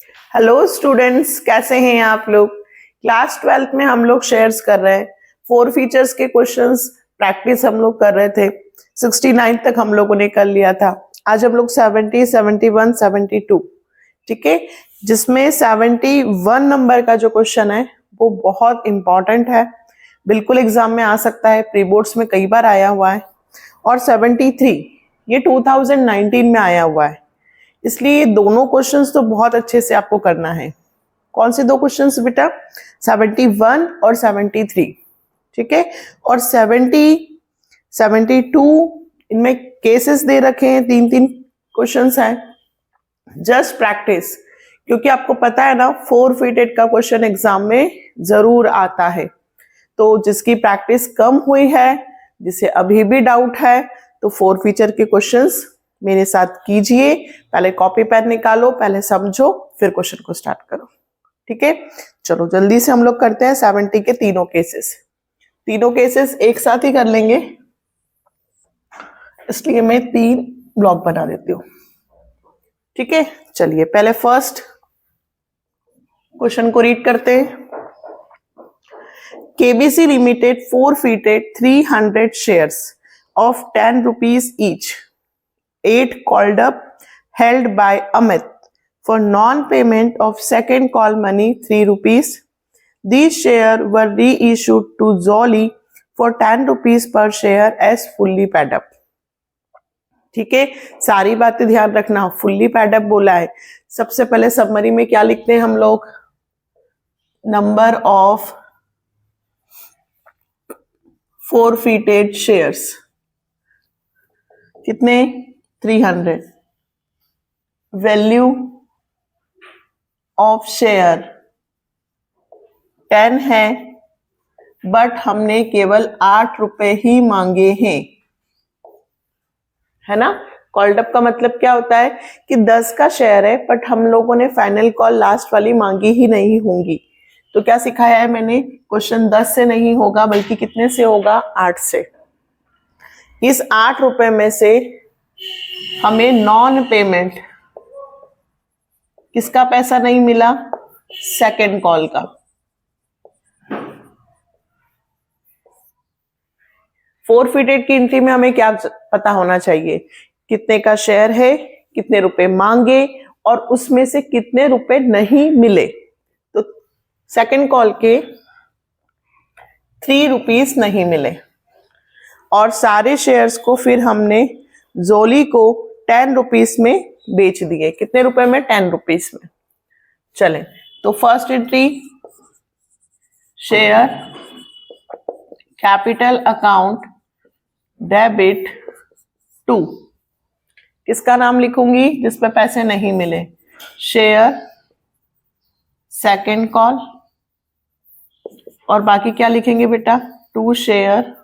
Hello students, कैसे हैं आप लोग। क्लास 12th में हम लोग शेयर्स कर रहे हैं। 4 फीचर्स के क्वेश्चंस प्रैक्टिस हम लोग कर रहे थे। 69 तक हम लोगों ने कर लिया था। आज हम लोग 70, 71, 72, ठीक है, जिसमें 71 नंबर का जो क्वेश्चन है वो बहुत इंपॉर्टेंट है, बिल्कुल एग्जाम में आ सकता है, प्री बोर्ड्स में कई बार आया हुआ है। और 73 ये 2019 में आया हुआ है, इसलिए ये दोनों क्वेश्चंस तो बहुत अच्छे से आपको करना है। कौन से दो क्वेश्चंस बेटा? 71 और 73, ठीक है। और 70, 72 इनमें केसेस दे रखे हैं, 3-3 क्वेश्चंस हैं। जस्ट प्रैक्टिस, क्योंकि आपको पता है ना 4 फीटेड का क्वेश्चन एग्जाम में जरूर आता है। तो जिसकी प्रैक्टिस कम हुई है, जिसे अभी भी डाउट है, तो 4 फीचर के क्वेश्चंस मेरे साथ कीजिए। पहले कॉपी पेन निकालो, पहले समझो, फिर क्वेश्चन को स्टार्ट करो, ठीक है। चलो जल्दी से हम लोग करते हैं 70 के तीनों केसेस एक साथ ही कर लेंगे, इसलिए मैं 3 ब्लॉक बना देती हूँ, ठीक है। चलिए पहले फर्स्ट क्वेश्चन को रीड करते हैं। KBC Limited forfeited 300 shares of 10 rupees each, 8 called up held by Amit for non-payment of second call money 3 rupees. These shares were reissued to Zoli for 10 rupees per share as fully paid up. ठीक है, सारी बातें ध्यान रखना, fully pad up बोला है। सबसे पहले समरी में क्या लिखते हैं हम लोग? नंबर ऑफ forfeited shares कितने? 300। वैल्यू ऑफ शेयर 10 है, बट हमने केवल 8 रुपए ही मांगे हैं, है ना। कॉल्ड अप का मतलब क्या होता है कि 10 का शेयर है, बट हम लोगों ने फाइनल कॉल लास्ट वाली मांगी ही नहीं होंगी। तो क्या सिखाया है मैंने? क्वेश्चन 10 से नहीं होगा, बल्कि कितने से होगा? 8 से। इस 8 रुपए में से हमें नॉन पेमेंट, किसका पैसा नहीं मिला? सेकेंड कॉल का। फोरफिटेड की एंट्री में हमें क्या पता होना चाहिए? कितने का शेयर है, कितने रुपए मांगे, और उसमें से कितने रुपए नहीं मिले। तो सेकेंड कॉल के 3 रुपीस नहीं मिले, और सारे शेयर्स को फिर हमने जोली को 10 रुपीस में बेच दिए। कितने रुपए में? 10 रुपीस में। चलें, तो first entry share capital account debit to, किसका नाम लिखूंगी जिसपे पैसे नहीं मिले? शेयर सेकेंड कॉल, और बाकी क्या लिखेंगे बेटा? टू शेयर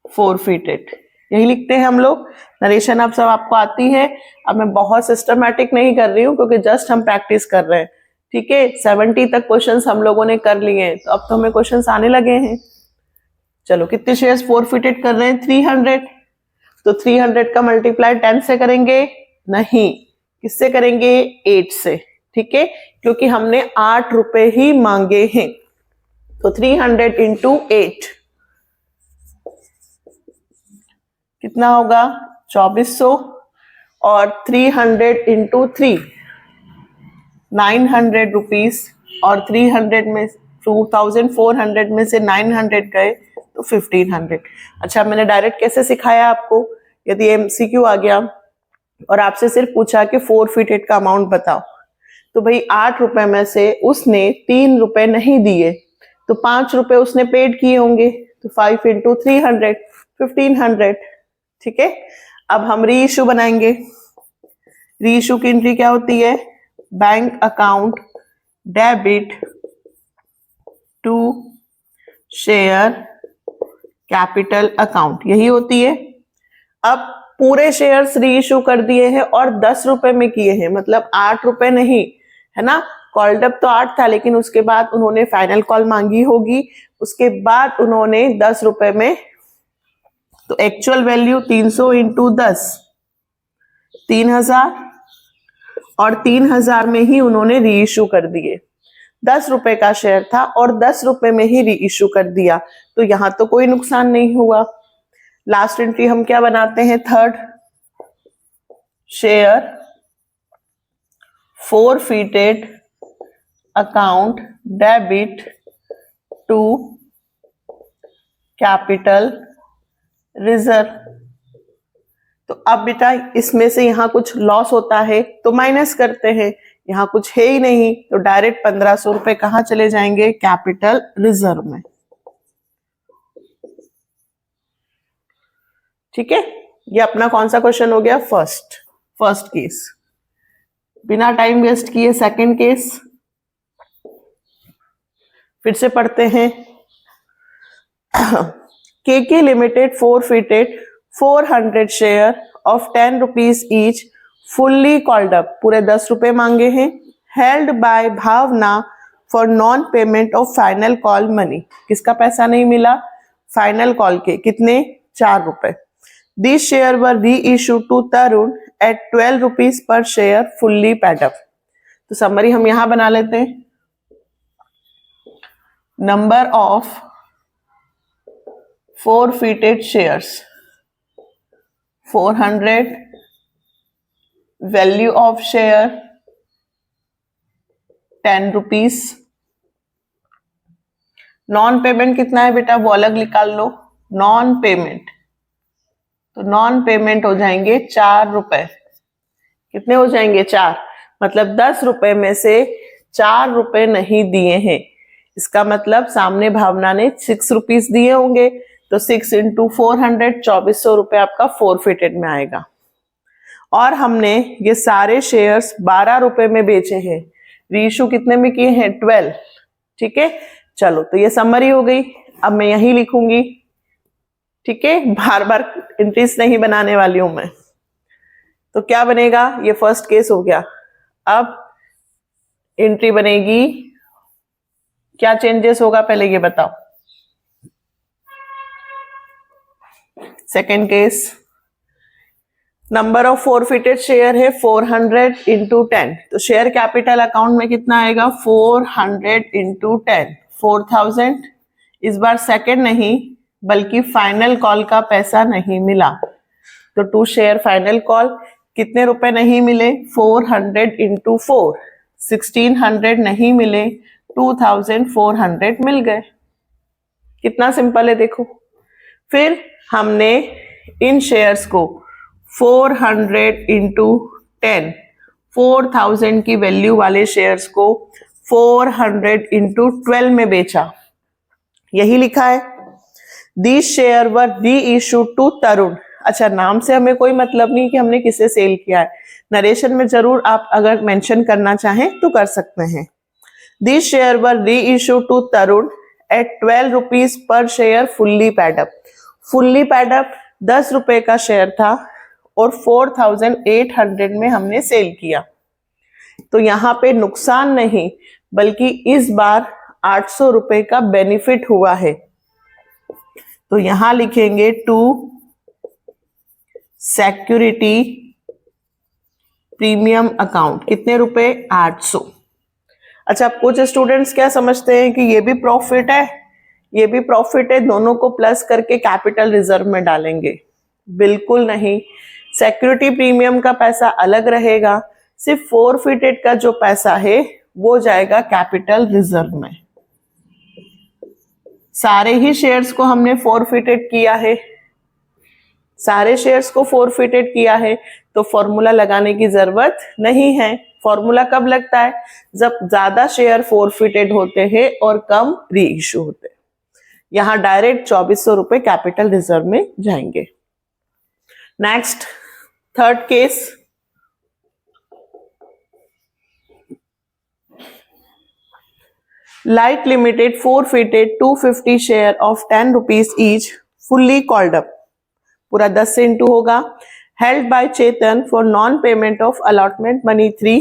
फोरफिटेड, यही लिखते हैं हम लोग। नरेशन अब सब आपको आती है। अब मैं बहुत सिस्टमैटिक नहीं कर रही हूँ, क्योंकि जस्ट हम प्रैक्टिस कर रहे हैं, ठीक है। 70 तक क्वेश्चंस हम लोगों ने कर लिए हैं, तो अब तो हमें क्वेश्चंस आने लगे हैं। चलो, कितने शेयर्स फोरफिटेड कर रहे हैं? 300। तो 300 का मल्टीप्लाई 10 से करेंगे? नहीं, किससे करेंगे? 8 से, ठीक है, क्योंकि हमने 8 रुपए ही मांगे हैं। तो 300 इंटू 8 कितना होगा? 2400, और 300 इंटू 3 900 रुपीज, और 300 में 2400 में से 900 गए तो 1500। अच्छा, मैंने डायरेक्ट कैसे सिखाया आपको? यदि एमसीक्यू आ गया और आपसे सिर्फ पूछा कि फोरफिटेड का अमाउंट बताओ, तो भाई 8 रुपए में से उसने 3 रुपए नहीं दिए, तो 5 रुपए उसने पेड किए होंगे। तो 5 इंटू 300 1500, ठीक है। अब हम री इशू बनाएंगे। री इशू की एंट्री क्या होती है? Bank account debit to share capital account, यही होती है। अब पूरे शेयर्स री इशू कर दिए हैं और 10 रुपए में किए हैं, मतलब 8 रुपए नहीं, है ना। कॉल्ड अप तो 8 था, लेकिन उसके बाद उन्होंने फाइनल कॉल मांगी होगी, उसके बाद उन्होंने 10 रुपए में, तो एक्चुअल वैल्यू 300 इंटू 10 3000, और 3,000 में ही उन्होंने री इशू कर दिए। 10 रुपए का शेयर था और 10 रुपए में ही री इशू कर दिया, तो यहां तो कोई नुकसान नहीं हुआ। लास्ट एंट्री हम क्या बनाते हैं, third, share forfeited account debit to capital reserve। तो अब बेटा इसमें से यहां कुछ लॉस होता है तो माइनस करते हैं, यहां कुछ है ही नहीं तो डायरेक्ट 1500 रुपए कहां चले जाएंगे, कैपिटल रिजर्व में। ठीक है, ये अपना कौन सा क्वेश्चन हो गया, फर्स्ट केस। बिना टाइम वेस्ट किए सेकंड केस फिर से पढ़ते हैं। KK limited forfeited 400 share of 10 rupees each fully called up, पूरे 10 रुपए मांगे हैं, held by Bhavna for non payment of final call money. किसका पैसा नहीं मिला, फाइनल कॉल के, कितने, 4 रुपए। This share were reissue to Tarun at 12 rupees per share fully paid up. तो समरी हम यहां बना लेते हैं, number of forfeited shares 400, value of share 10 rupees, non payment कितना है बेटा वो अलग निकाल लो, नॉन पेमेंट, तो नॉन पेमेंट हो जाएंगे 4 रुपए। कितने हो जाएंगे, 4, मतलब 10 रुपए में से 4 रुपए नहीं दिए हैं। इसका मतलब सामने भावना ने 6 रुपीज दिए होंगे, तो 6 इंटू 400 2400 रुपए आपका फोरफिटेड में आएगा। और हमने ये सारे शेयर्स 12 रुपए में बेचे हैं, रीइशू कितने में किए हैं, 12। ठीक है, चलो तो ये समरी हो गई। अब मैं यही लिखूंगी, ठीक है, बार बार एंट्रीज नहीं बनाने वाली हूं मैं। तो क्या बनेगा, ये फर्स्ट केस हो गया। अब एंट्री बनेगी, क्या चेंजेस होगा पहले ये बताओ। Second case, number of forfeited share है 400 इंटू 10, तो शेयर कैपिटल अकाउंट में कितना आएगा, 400 इंटू 10, 4000। इस बार सेकेंड नहीं बल्कि फाइनल कॉल का पैसा नहीं मिला, तो 2 शेयर फाइनल कॉल, कितने रुपए नहीं मिले, 400 इंटू 4, 1600 नहीं मिले, 2400 मिल गए। कितना सिंपल है देखो। फिर हमने इन शेयर्स को 400 इंटू 10, 4000 की वैल्यू वाले शेयर्स को 400 इंटू 12 में बेचा, यही लिखा है। This share were reissue to तरुण। अच्छा, नाम से हमें कोई मतलब नहीं कि हमने किसे सेल किया है, नरेशन में जरूर आप अगर मेंशन करना चाहें तो कर सकते हैं। This share were reissue to Tarun at 12 rupees per share fully paid up. Fully paid up 10 रुपए का शेयर था और 4800 में हमने सेल किया, तो यहां पे नुकसान नहीं बल्कि इस बार 800 रुपए का बेनिफिट हुआ है। तो यहां लिखेंगे टू सिक्योरिटी प्रीमियम अकाउंट, कितने रुपए, 800। अच्छा, कुछ स्टूडेंट्स क्या समझते हैं कि ये भी प्रॉफिट है, ये भी प्रॉफिट है, दोनों को प्लस करके कैपिटल रिजर्व में डालेंगे। बिल्कुल नहीं, सिक्योरिटी प्रीमियम का पैसा अलग रहेगा, सिर्फ फोरफिटेड का जो पैसा है वो जाएगा कैपिटल रिजर्व में। सारे ही शेयर्स को हमने फोरफिटेड किया है, सारे शेयर्स को फोरफिटेड किया है, तो फॉर्मूला लगाने की जरूरत नहीं है। फॉर्मूला कब लगता है, जब ज्यादा शेयर फोरफिटेड होते हैं और कम री इशू होते हैं। यहां डायरेक्ट 2400 रुपए कैपिटल रिजर्व में जाएंगे। Next, third case, light limited forfeited 250 share of 10 rupees each fully called up, पूरा 10 से इंटू होगा, held by Chetan for non payment of allotment money 3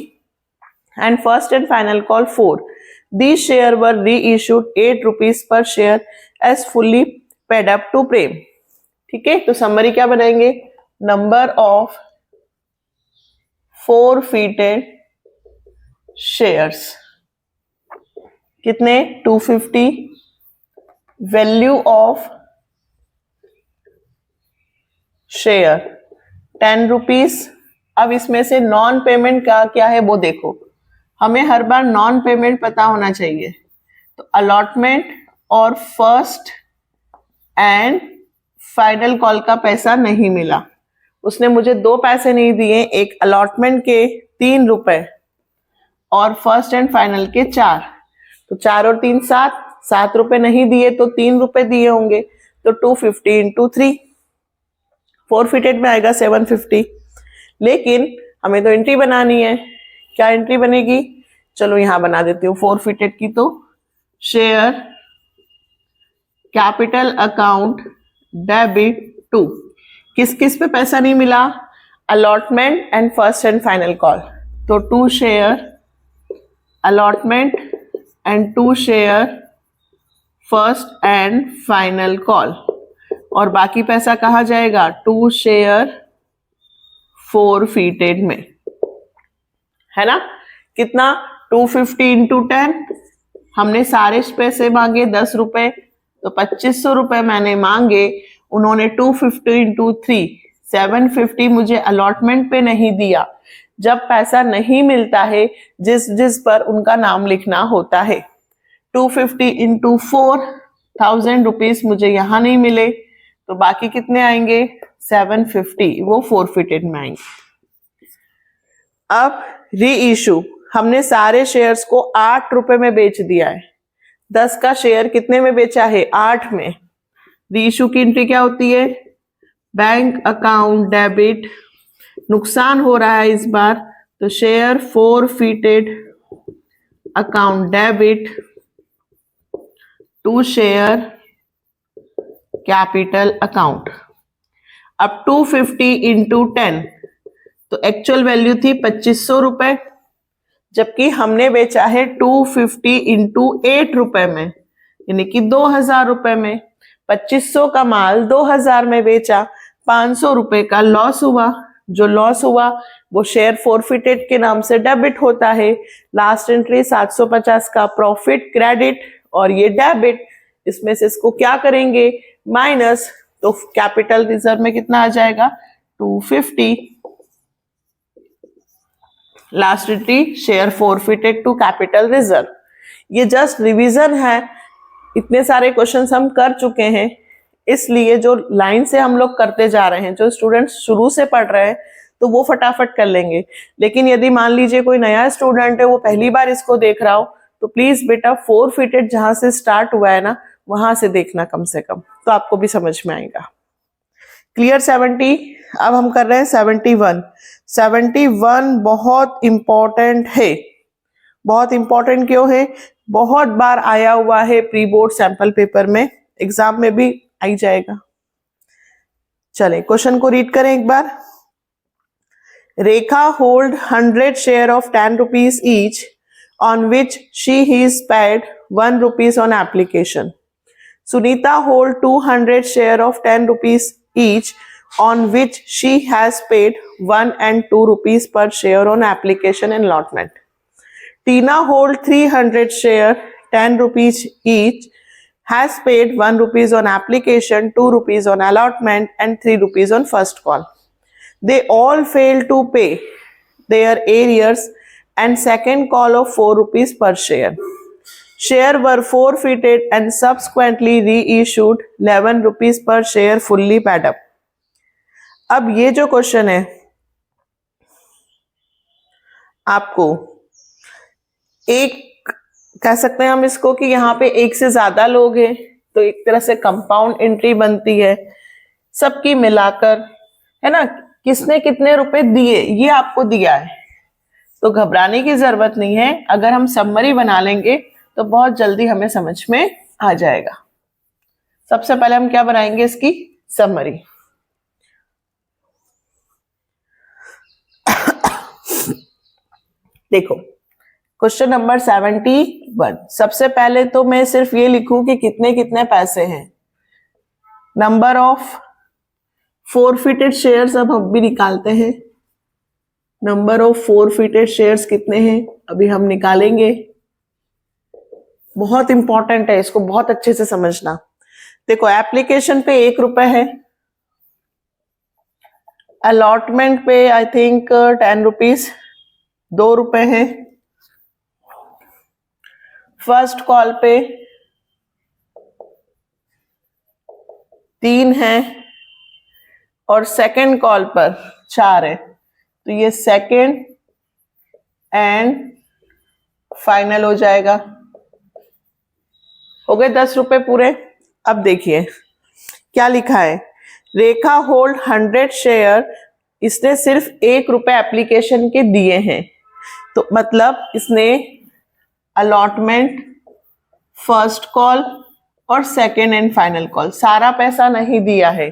and first and final call 4। These share were reissued 8 rupees per share as fully paid up to प्रेम। ठीक है, तो summary क्या बनाएंगे, number of forfeited shares, कितने 250, value of share 10 rupees. अब इसमें से non payment का क्या है वो देखो, हमें हर बार नॉन पेमेंट पता होना चाहिए। तो अलॉटमेंट और फर्स्ट एंड फाइनल कॉल का पैसा नहीं मिला, उसने मुझे 2 पैसे नहीं दिए, एक अलॉटमेंट के 3 रुपए और फर्स्ट एंड फाइनल के 4, तो 4 और 3 7 रुपए नहीं दिए तो 3 रुपए दिए होंगे, तो 250 इंटू 3, फोरफिटेड में आएगा 750। लेकिन हमें तो एंट्री बनानी है, क्या एंट्री बनेगी, चलो यहां बना देती हूँ फोरफिटेड की। तो share capital account debit to, किस किस पे पैसा नहीं मिला, allotment and first and final call, तो 2 share allotment and 2 share first and final call, और बाकी पैसा कहा जाएगा 2 शेयर फोरफिटेड में, है ना। कितना 250 इंटू 10, हमने सारे पैसे मांगे 10 रुपए, तो 2500 रुपए मैंने मांगे, उन्होंने 250 इंटू 3 750 मुझे अलॉटमेंट पे नहीं दिया। जब पैसा नहीं मिलता है जिस जिस पर उनका नाम लिखना होता है, 250 इंटू 4 1000 रुपीज मुझे यहां नहीं मिले, तो बाकी कितने आएंगे 750, वो फोरफिटेड में आएंगे। अब री इशू, हमने सारे शेयर्स को 8 रुपए में बेच दिया है, 10 का शेयर कितने में बेचा है 8 में। री इशू की एंट्री क्या होती है, बैंक अकाउंट डेबिट, नुकसान हो रहा है इस बार, तो share forfeited account debit to share capital account. अब 250 इंटू 10, तो एक्चुअल वैल्यू थी 2500 रुपए, जबकि हमने बेचा है 250 इंटू 8 रुपए में, यानी कि 2000 रुपए में। 2500 का माल 2000 में बेचा, 500 रुपए का लॉस हुआ। जो लॉस हुआ वो शेयर फोरफिटेड के नाम से डेबिट होता है। लास्ट एंट्री 750 का प्रॉफिट क्रेडिट और ये डेबिट, इसमें से इसको क्या करेंगे माइनस, तो कैपिटल रिजर्व में कितना आ जाएगा 250। Last entry share forfeited to capital reserve. ये जस्ट रिवीजन है, इतने सारे क्वेश्चंस हम कर चुके हैं, इसलिए जो लाइन से हम लोग करते जा रहे हैं, जो स्टूडेंट्स शुरू से पढ़ रहे हैं तो वो फटाफट कर लेंगे। लेकिन यदि मान लीजिए कोई नया स्टूडेंट है, वो पहली बार इसको देख रहा हो, तो प्लीज बेटा फोरफिटेड जहां से स्टार्ट हुआ है ना वहां से देखना कम से कम, तो आपको भी समझ में आएगा। क्लियर 70। अब हम कर रहे हैं 71। 71 बहुत इंपॉर्टेंट है। बहुत इंपॉर्टेंट क्यों है, बहुत बार आया हुआ है प्री बोर्ड सैंपल पेपर में, एग्जाम में भी आई जाएगा। चलें क्वेश्चन को रीड करें एक बार। Rekha hold 100 share of 10 rupees each on which she is paid 1 rupees on application. Sunita hold 200 share of 10 rupees each on which she has paid 1 and 2 rupees per share on application and allotment. Tina hold 300 share 10 rupees each, has paid 1 rupees on application, 2 rupees on allotment and 3 rupees on first call. They all fail to pay their arrears and second call of 4 rupees per share. Share were forfeited and subsequently reissued 11 rupees per share fully paid up. अब ये जो question है, आपको एक कह सकते हैं हम इसको कि यहाँ पे एक से ज्यादा लोग हैं, तो एक तरह से कंपाउंड एंट्री बनती है, सबकी मिलाकर, है ना। किसने कितने रुपए दिए ये आपको दिया है, तो घबराने की जरूरत नहीं है। अगर हम समरी बना लेंगे तो बहुत जल्दी हमें समझ में आ जाएगा। सबसे पहले हम क्या बनाएंगे, इसकी समरी। देखो क्वेश्चन नंबर 71। सबसे पहले तो मैं सिर्फ ये लिखूं कि कितने कितने पैसे हैं। नंबर ऑफ फोरफिटेड शेयर्स अब हम भी निकालते हैं। नंबर ऑफ फोरफिटेड शेयर्स कितने हैं अभी हम निकालेंगे। बहुत इंपॉर्टेंट है, इसको बहुत अच्छे से समझना। देखो एप्लीकेशन पे 1 रुपए है, अलॉटमेंट पे आई थिंक 10 रुपीज, 2 रुपए है, फर्स्ट कॉल पे 3 है और सेकंड कॉल पर 4 है। तो ये सेकंड एंड फाइनल हो जाएगा। हो गए 10 रुपए पूरे। अब देखिए क्या लिखा है, रेखा होल्ड 100 शेयर, इसने सिर्फ 1 रुपए एप्लीकेशन के दिए हैं। तो मतलब इसने अलॉटमेंट, फर्स्ट कॉल और सेकेंड एंड फाइनल कॉल सारा पैसा नहीं दिया है।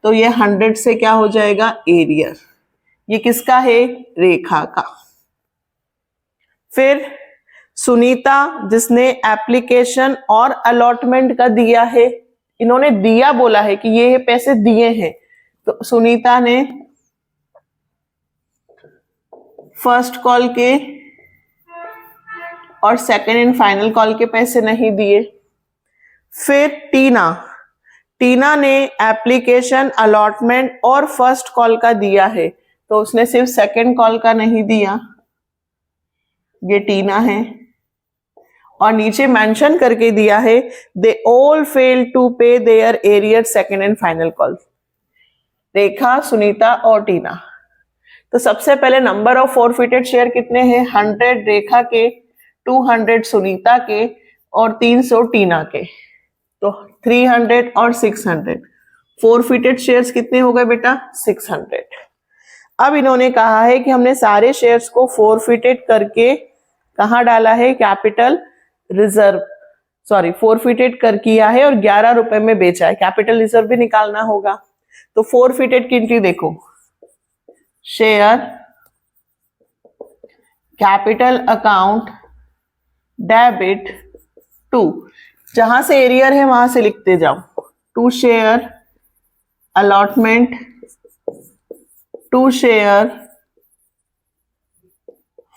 तो ये 100 से क्या हो जाएगा, एरियर। ये किसका है, रेखा का। फिर सुनीता जिसने एप्लीकेशन और अलॉटमेंट का दिया है, इन्होंने दिया बोला है कि ये पैसे दिए हैं, तो सुनीता ने फर्स्ट कॉल के और सेकेंड एंड फाइनल कॉल के पैसे नहीं दिए। फिर टीना ने एप्लीकेशन, अलॉटमेंट और फर्स्ट कॉल का दिया है, तो उसने सिर्फ सेकेंड कॉल का नहीं दिया। ये टीना है और नीचे मेंशन करके दिया है they all fail to pay their arrear second and final call. Rekha, Sunita और टीना। तो सबसे पहले नंबर ऑफ फोरफिटेड शेयर कितने हैं, 100 रेखा के, 200 सुनीता के और 300 टीना के। तो 300 और 600 फोरफिटेड शेयर्स कितने हो गए बेटा, 600। अब इन्होंने कहा है कि हमने सारे शेयर्स को फोरफिटेड करके कहाँ डाला है, कैपिटल रिजर्व, सॉरी फोरफिटेड कर किया है और 11 रुपए में बेचा है। कैपिटल रिजर्व भी निकालना होगा। तो फोरफिटेड की एंट्री देखो, share capital account debit to, जहां से एरियर है वहां से लिखते जाओ, to share allotment, to share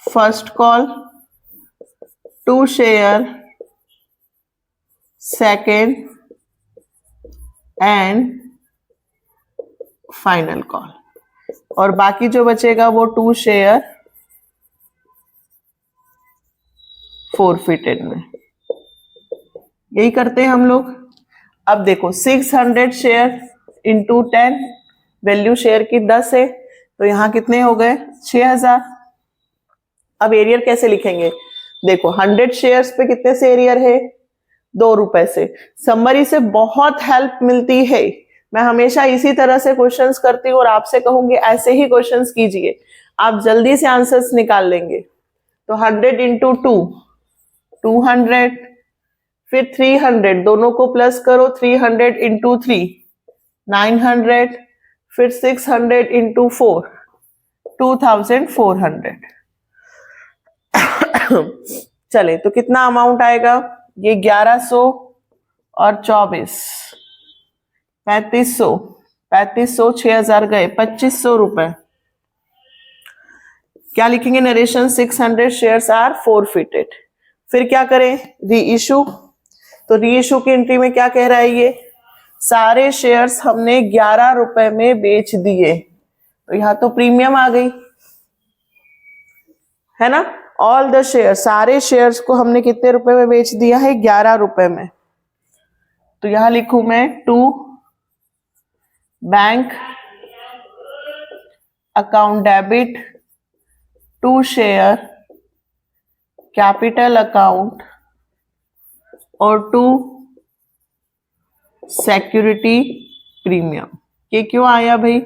first call, to share second and final call, और बाकी जो बचेगा वो 2 शेयर फोरफिटेड में। यही करते हैं हम लोग। अब देखो 600 शेयर इंटू 10, वैल्यू शेयर की 10 है, तो यहां कितने हो गए, 6000। अब एरियर कैसे लिखेंगे, देखो 100 शेयर्स पे कितने से एरियर है, 2 रुपए से। समरी से बहुत हेल्प मिलती है, मैं हमेशा इसी तरह से क्वेश्चंस करती हूँ और आपसे कहूंगी ऐसे ही क्वेश्चंस कीजिए, आप जल्दी से आंसर्स निकाल लेंगे। तो 100 इंटू 2 200, फिर 300, दोनों को प्लस करो, 300 इंटू 3 900, फिर 600 इंटू 4 2400। चले तो कितना अमाउंट आएगा, ये 1100 और 24 3500, 3500 6000 गए, 2500 रुपए। क्या लिखेंगे नरेशन, 600 शेयर्स आर फोरफिटेड। फिर क्या करें, री इशू। तो री इशू की एंट्री में क्या कह रहा है, ये सारे शेयर्स हमने 11 रुपए में बेच दिए, तो यहां तो प्रीमियम आ गई है ना। ऑल द शेयर, सारे शेयर्स को हमने कितने रुपए में बेच दिया है, 11 रुपए में। तो यहां लिखूं मैं to bank account debit, to share capital account और टू सिक्योरिटी प्रीमियम। ये क्यों आया भाई,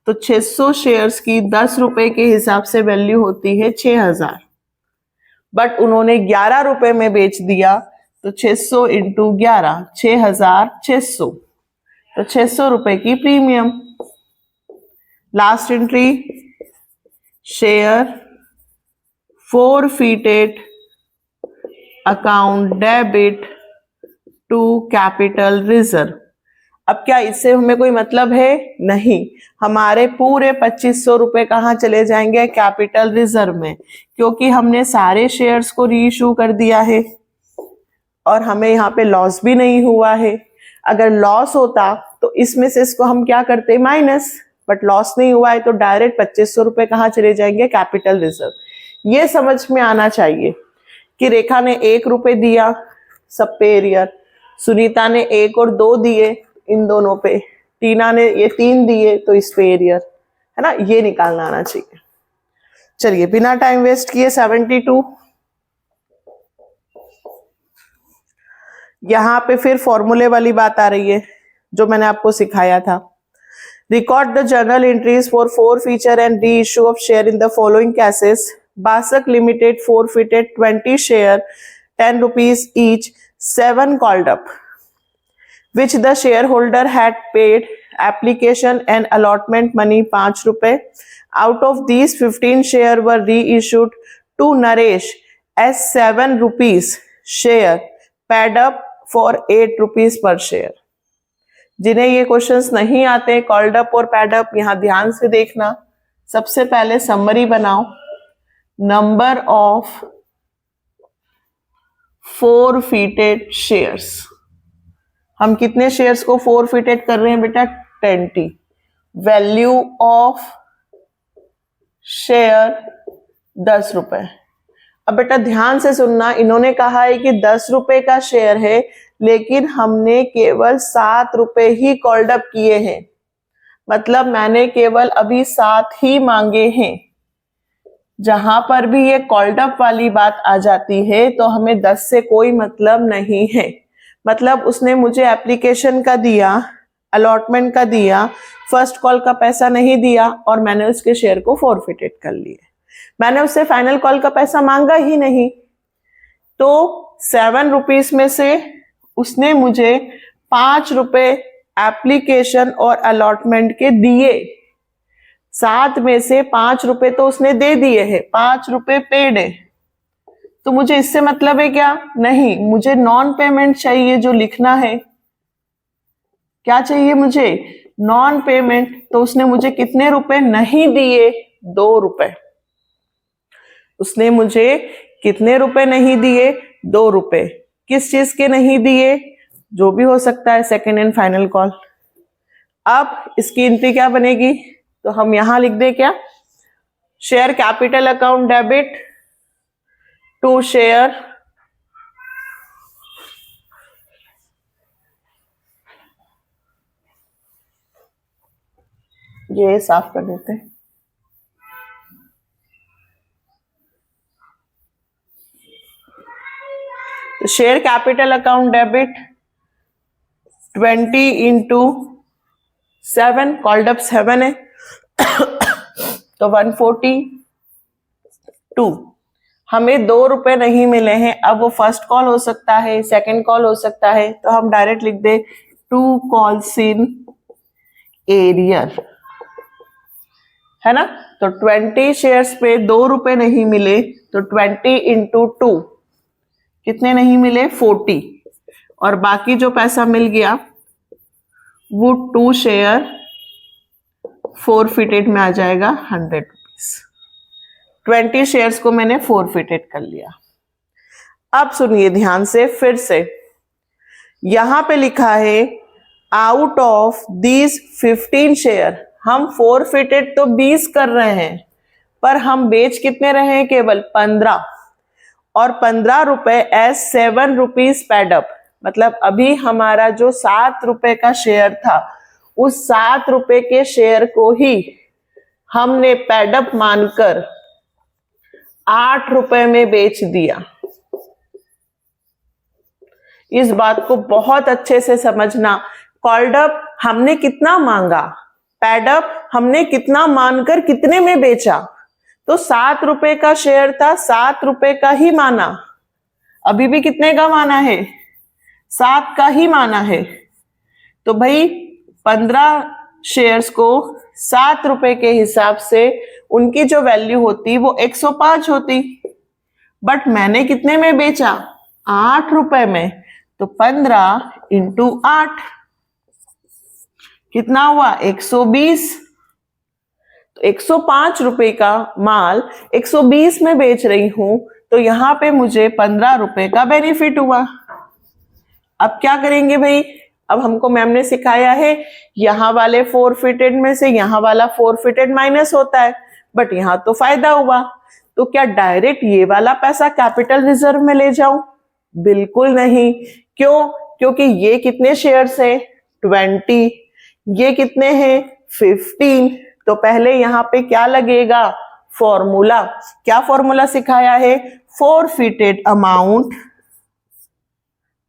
तो 600 शेयर्स की 10 रुपए के हिसाब से वैल्यू होती है 6000, बट उन्होंने 11 रुपए में बेच दिया, तो 600 इंटू 11 6600, तो 600 रुपए की premium. Last entry, share forfeited account debit to capital reserve. अब क्या इससे हमें कोई मतलब है? नहीं। हमारे पूरे 2500 रुपए कहाँ चले जाएंगे? कैपिटल रिजर्व में, क्योंकि हमने सारे शेयर्स को री इशू कर दिया है और हमें यहाँ पे लॉस भी नहीं हुआ है। अगर लॉस होता तो इसमें से इसको हम क्या करते? माइनस, बट लॉस नहीं हुआ है तो डायरेक्ट 2500 रुपए कहाँ चले जाएंगे? Capital reserve. ये समझ में आना चाहिए कि रेखा ने 1 रुपए दिया सब पे एरियर, सुनीता ने 1 और 2 दिए इन दोनों पे, टीना ने ये 3 दिए तो इस पे एरियर, है ना, ये निकालना आना चाहिए। चलिए बिना टाइम वेस्ट किए 72, यहां पे फिर फॉर्मूले वाली बात आ रही है जो मैंने आपको सिखाया था। Record the journal entries for forfeiture and reissue of share in the following cases. Basak Limited forfeited 20 share, 10 rupees each, 7 called up, which the shareholder had paid application and allotment money 5 रुपए. Out of these 15 share were reissued to Naresh as 7 rupees share, paid up for 8 rupees per share. जिन्हें ये questions नहीं आते called up और pad up, यहां ध्यान से देखना। सबसे पहले समरी बनाओ। नंबर ऑफ forfeited शेयर्स, हम कितने शेयर्स को forfeited कर रहे हैं बेटा? 20। वैल्यू ऑफ शेयर 10 रुपए। अब बेटा ध्यान से सुनना, इन्होंने कहा है कि 10 रुपए का शेयर है, लेकिन हमने केवल 7 रुपए ही कॉल्ड अप किए हैं, मतलब मैंने केवल अभी 7 ही मांगे हैं। जहां पर भी ये कॉल्ड अप वाली बात आ जाती है तो हमें 10 से कोई मतलब नहीं है। मतलब उसने मुझे एप्लीकेशन का दिया, अलॉटमेंट का दिया, फर्स्ट कॉल का पैसा नहीं दिया और मैंने उसके शेयर को फॉरफिटेड कर लिए। मैंने उससे फाइनल कॉल का पैसा मांगा ही नहीं, तो 7 रुपीज में से उसने मुझे 5 रुपए एप्लीकेशन और अलॉटमेंट के दिए। 7 में से 5 रुपए तो उसने दे दिए हैं, 5 रुपए पेड है। तो मुझे इससे मतलब है क्या? नहीं, मुझे नॉन पेमेंट चाहिए जो लिखना है। क्या चाहिए मुझे? Non payment. तो उसने मुझे कितने रुपए नहीं दिए? 2 रुपए। उसने मुझे कितने रुपए नहीं दिए? 2 रुपए। किस चीज के नहीं दिए? जो भी हो सकता है, सेकेंड एंड फाइनल कॉल। अब इसकी एंट्री क्या बनेगी? तो हम यहां लिख दे क्या? Share capital account debit to share ये साफ कर देते हैं। तो share capital account debit 20 into 7, called up 7 है तो 142। हमें 2 रुपए नहीं मिले हैं। अब वो फर्स्ट कॉल हो सकता है, सेकंड कॉल हो सकता है, तो हम डायरेक्ट लिख दे 2 कॉल्स इन एरियर, है ना। तो 20 शेयर्स पे 2 रुपए नहीं मिले, तो 20 इंटू 2 कितने नहीं मिले? 40। और बाकी जो पैसा मिल गया वो 2 शेयर फॉरफिटेड में आ जाएगा 100 रुपीज। 20 शेयर्स को मैंने फॉरफिटेड कर लिया। अब सुनिए ध्यान से फिर से, यहां पे लिखा है आउट ऑफ दीज 15 शेयर, हम फॉरफिटेड तो 20 कर रहे हैं, पर हम बेच कितने रहे हैं? केवल 15। और 15 रुपए एज 7 रुपीज पेड अप, मतलब अभी हमारा जो 7 रुपए का शेयर था, उस 7 रुपए के शेयर को ही हमने पेड अप मानकर 8 रुपए में बेच दिया। इस बात को बहुत अच्छे से समझना। कॉल्ड अप हमने कितना मांगा, पेड अप हमने कितना मानकर कितने में बेचा। तो 7 रुपए का शेयर था, 7 रुपए का ही माना। अभी भी कितने का माना है? 7 का ही माना है। तो भाई 15 शेयर्स को 7 रुपए के हिसाब से उनकी जो वैल्यू होती वो 105 होती, बट मैंने कितने में बेचा? 8 रुपए में। तो 15 इंटू 8, कितना हुआ 120। तो 105 रुपए का माल 120 में बेच रही हूं, तो यहां पे मुझे 15 रुपए का बेनिफिट हुआ। अब क्या करेंगे भाई, अब हमको मैम ने सिखाया है यहाँ वाले फोरफिटेड में से यहाँ वाला फोरफिटेड माइनस होता है, बट यहाँ तो फायदा हुआ। तो क्या डायरेक्ट ये वाला पैसा कैपिटल रिजर्व में ले जाऊं? बिल्कुल नहीं। क्यों? क्योंकि ये कितने शेयर्स हैं 20, ये कितने हैं 15। तो पहले यहाँ पे क्या लगेगा फॉर्मूला। क्या फॉर्मूला सिखाया है? Forfeited amount,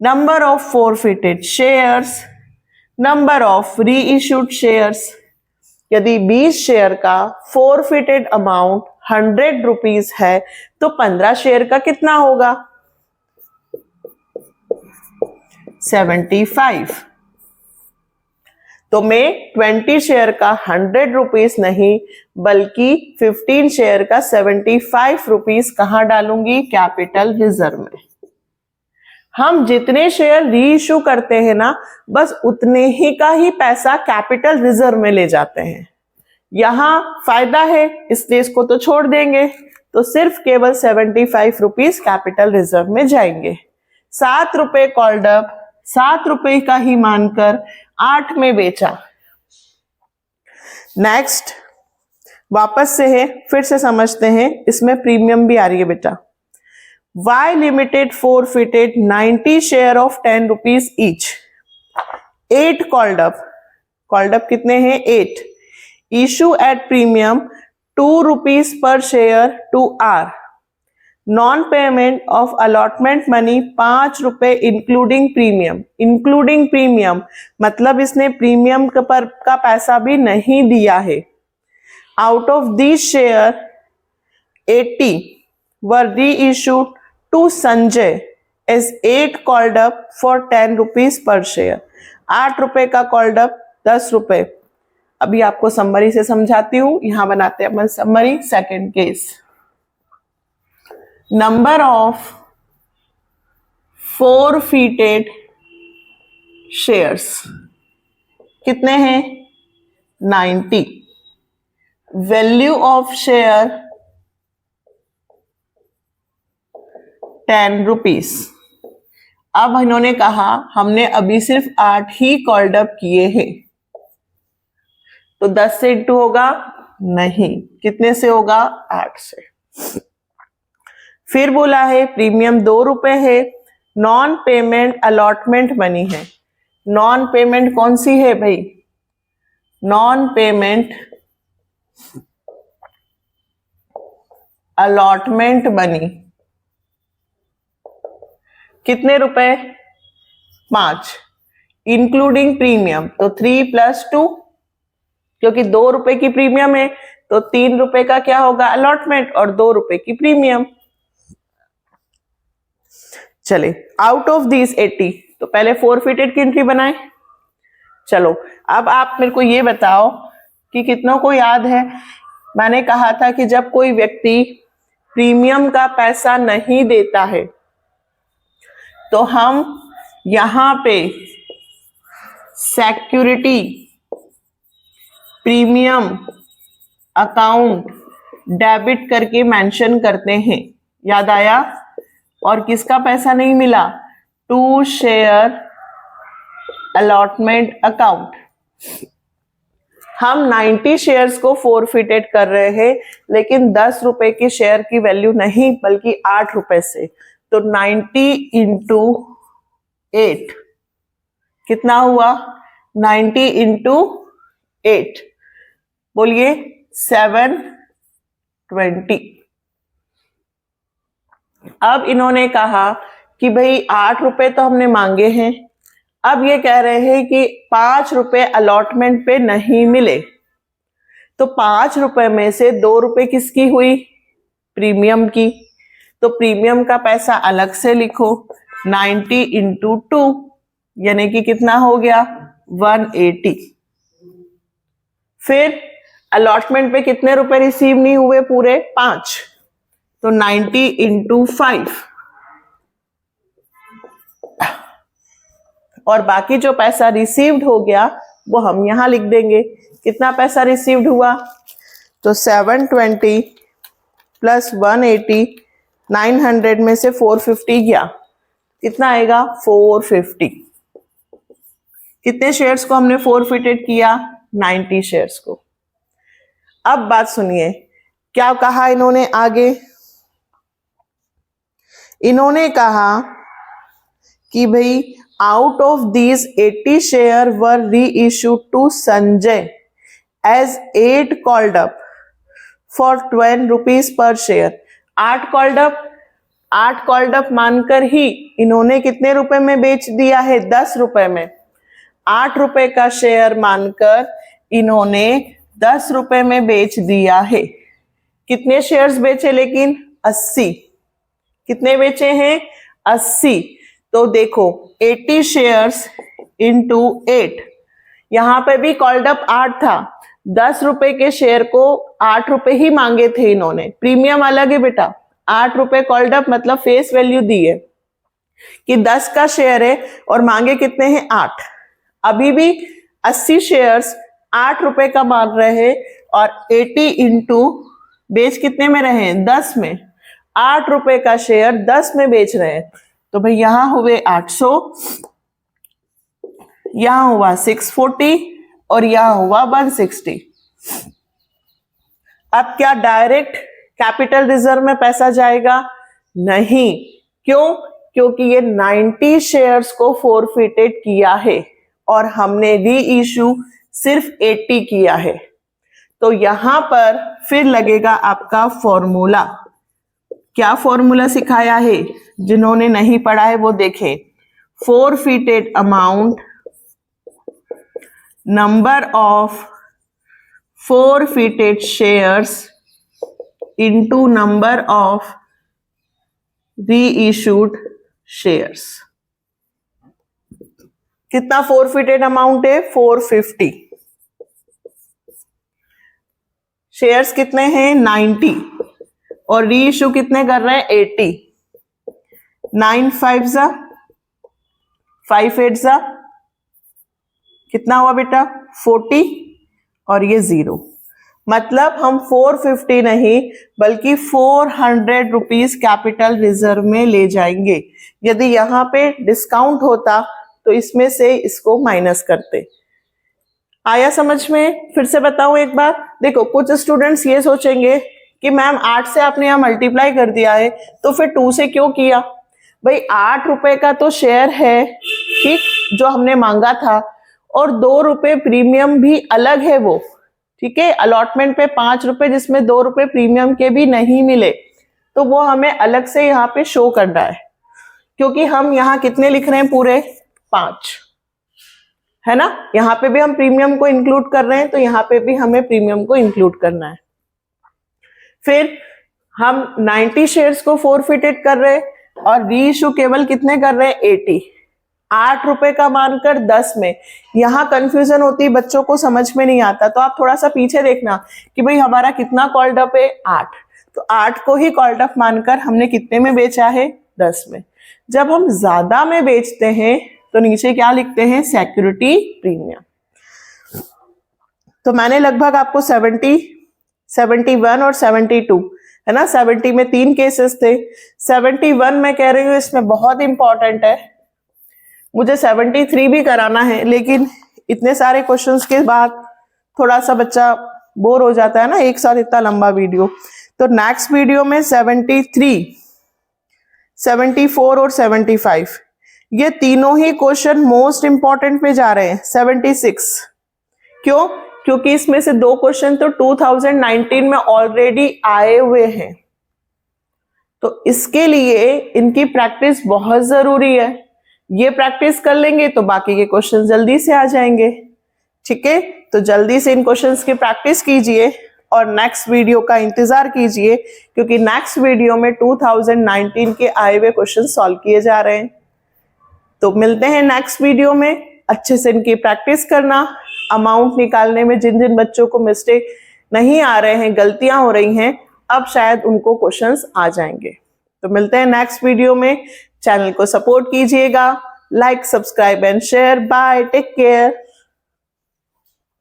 number of forfeited shares, number of reissued shares। यदि 20 शेयर का forfeited amount 100 रुपीज है तो 15 शेयर का कितना होगा 75। तो मैं 20 शेयर का 100 रुपीज नहीं बल्कि 15 शेयर का 75 रुपीज कहां डालूंगी कैपिटल रिजर्व में। हम जितने शेयर री इशू करते हैं ना, बस उतने ही का ही पैसा कैपिटल रिजर्व में ले जाते हैं। यहां फायदा है इसलिए इसको तो छोड़ देंगे, तो सिर्फ केवल 75 रुपीज कैपिटल रिजर्व में जाएंगे। 7 रुपए कॉल्ड अप, 7 रुपए का ही मानकर 8 में बेचा। नेक्स्ट वापस से है, फिर से समझते हैं, इसमें प्रीमियम भी आ रही है बेटा। Y Limited forfeited 90 share of 10 rupees each. 8 called up. Called up कितने हैं 8. Issue at premium 2 rupees per share to R. Non-payment of allotment money 5 रुपए including premium. Including premium मतलब इसने प्रीमियम का पैसा भी नहीं दिया है। Out of these share 80 were reissued to Sanjay as 8 called up for 10 rupees per share। 8 रुपए का कॉल्ड अप 10 रुपए। अभी आपको समरी से समझाती हूं, यहां बनाते हैं अपन summary. Second case, number of forfeited shares कितने हैं 90। Value of share 10 rupees. अब इन्होंने कहा हमने अभी सिर्फ 8 ही कॉल्ड अप किए हैं, तो 10 से इंटू होगा नहीं, कितने से होगा 8 से। फिर बोला है प्रीमियम 2 रुपए है, नॉन पेमेंट अलॉटमेंट मनी है। नॉन पेमेंट कौन सी है भाई? नॉन पेमेंट अलॉटमेंट मनी कितने रुपए 5, इंक्लूडिंग प्रीमियम तो 3 + 2, क्योंकि 2 रुपए की प्रीमियम है तो 3 रुपए का क्या होगा अलॉटमेंट और 2 रुपए की प्रीमियम। चले आउट ऑफ दिस 80, तो पहले फोरफिटेड की एंट्री बनाए। चलो अब आप मेरे को ये बताओ कि कितनों को याद है मैंने कहा था कि जब कोई व्यक्ति प्रीमियम का पैसा नहीं देता है तो हम यहां पे सिक्योरिटी प्रीमियम अकाउंट डेबिट करके मेंशन करते हैं। याद आया? और किसका पैसा नहीं मिला? To share allotment account. हम 90 शेयर्स को फोरफिटेड कर रहे हैं, लेकिन 10 रुपए की शेयर की वैल्यू नहीं बल्कि 8 रुपए से। तो 90 इंटू 8 कितना हुआ 90 इंटू 8 बोलिए 720। अब इन्होंने कहा कि भाई 8 रुपए तो हमने मांगे हैं, अब ये कह रहे हैं कि 5 रुपए अलॉटमेंट पे नहीं मिले, तो 5 रुपए में से 2 रुपए किसकी हुई? प्रीमियम की। तो प्रीमियम का पैसा अलग से लिखो 90 इंटू 2 यानी कि कितना हो गया 180। फिर अलॉटमेंट पे कितने रुपए रिसीव नहीं हुए? पूरे 5, तो 90 इंटू 5 और बाकी जो पैसा रिसीव्ड हो गया वो हम यहाँ लिख देंगे। कितना पैसा रिसीव्ड हुआ, तो 720 प्लस 180, 900 में से 450 गया, कितना आएगा 450। कितने शेयर्स को हमने फोरफिटेड किया, 90 शेयर्स को। अब बात सुनिए क्या कहा इन्होंने आगे। इन्होंने कहा कि भाई out of these 80 share were reissued to Sanjay as 8 called up for 12 rupees per share. 8 called up मानकर ही इन्होंने कितने रुपए में बेच दिया है, 10 रुपए में। 8 रुपए का शेयर मानकर इन्होंने 10 रुपए में बेच दिया है। कितने शेयर्स बेचे, लेकिन 80। कितने बेचे हैं, 80। तो देखो 80 शेयर्स इंटू 8, यहां पे भी कॉल्ड अप 8 था। 10 रुपए के शेयर को 8 रुपए ही मांगे थे इन्होंने, प्रीमियम अलग है बेटा। 8 रुपए कॉल्ड अप मतलब फेस वैल्यू दी है कि 10 का शेयर है और मांगे कितने हैं, 8। अभी भी 80 शेयर्स 8 रुपए का मांग रहे हैं और 80 इंटू बेच कितने में रहे हैं, 10 में। 8 रुपए का शेयर 10 में बेच रहे हैं, तो भाई यहां हुए 800, यहां हुआ 640 और यहां हुआ 160। अब क्या डायरेक्ट कैपिटल रिजर्व में पैसा जाएगा, नहीं। क्यों, क्योंकि ये 90 शेयर्स को फोरफिटेड किया है और हमने री इशू सिर्फ 80 किया है। तो यहां पर फिर लगेगा आपका फॉर्मूला। क्या फॉर्मूला सिखाया है, जिन्होंने नहीं पढ़ा है वो देखें। Forfeited amount, number of forfeited shares into number of री इशूड शेयर्स। कितना फोरफिटेड अमाउंट है, 450। शेयर्स कितने हैं, 90 और री इशू कितने कर रहे हैं, 80। 9 5 जा 5 8 जा कितना हुआ बेटा, 40 और ये 0। मतलब हम 450 नहीं बल्कि 400 रुपीज कैपिटल रिजर्व में ले जाएंगे। यदि यहाँ पे डिस्काउंट होता तो इसमें से इसको माइनस करते। आया समझ में? फिर से बताऊं एक बार, देखो कुछ स्टूडेंट्स ये सोचेंगे कि मैम 8 से आपने यहाँ मल्टीप्लाई कर दिया है तो फिर 2 से क्यों किया। भाई 8 रुपए का तो शेयर है, ठीक, जो हमने मांगा था, और 2 रुपए प्रीमियम भी अलग है वो, ठीक है। अलॉटमेंट पे 5 रुपए जिसमें 2 रुपए प्रीमियम के भी नहीं मिले, तो वो हमें अलग से यहाँ पे शो करना है, क्योंकि हम यहाँ कितने लिख रहे हैं, पूरे 5, है ना। यहाँ पे भी हम प्रीमियम को इंक्लूड कर रहे हैं, तो यहाँ पे भी हमें प्रीमियम को इंक्लूड करना है। फिर हम 90 शेयर्स को फोरफिटेड कर रहे हैं और री इशू केवल कितने कर रहे हैं, 80। 8 रुपए का मानकर 10 में। यहां कंफ्यूजन होती है, बच्चों को समझ में नहीं आता, तो आप थोड़ा सा पीछे देखना कि भाई हमारा कितना कॉल्ड अप है, 8। तो 8 को ही कॉल्ड अप मानकर हमने कितने में बेचा है, 10 में। जब हम ज्यादा में बेचते हैं तो नीचे क्या लिखते हैं, सिक्योरिटी प्रीमियम। तो मैंने लगभग आपको 70, 71 और 72, है ना, 70 में 3 केसेस थे। 71 में कह रही हूँ इसमें बहुत इंपॉर्टेंट है, मुझे 73 भी कराना है, लेकिन इतने सारे क्वेश्चंस के बाद थोड़ा सा बच्चा बोर हो जाता है ना एक साथ इतना लंबा वीडियो। तो नेक्स्ट वीडियो में 73, 74 और 75, ये तीनों ही क्वेश्चन मोस्ट इंपॉर्टेंट पे जा रहे हैं। 76 क्यों, क्योंकि इसमें से 2 क्वेश्चन तो 2019 में ऑलरेडी आए हुए हैं, तो इसके लिए इनकी प्रैक्टिस बहुत जरूरी है। ये प्रैक्टिस कर लेंगे तो बाकी के क्वेश्चन जल्दी से आ जाएंगे, ठीक है। तो जल्दी से इन क्वेश्चंस की प्रैक्टिस कीजिए और नेक्स्ट वीडियो का इंतजार कीजिए, क्योंकि नेक्स्ट वीडियो में 2019 के आए हुए क्वेश्चन सॉल्व किए जा रहे हैं। तो मिलते हैं नेक्स्ट वीडियो में। अच्छे से इनकी प्रैक्टिस करना। अमाउंट निकालने में जिन जिन बच्चों को मिस्टेक नहीं आ रहे हैं, गलतियां हो रही हैं, अब शायद उनको क्वेश्चंस आ जाएंगे। तो मिलते हैं नेक्स्ट वीडियो में। चैनल को सपोर्ट कीजिएगा, like, subscribe and share. Bye, take care.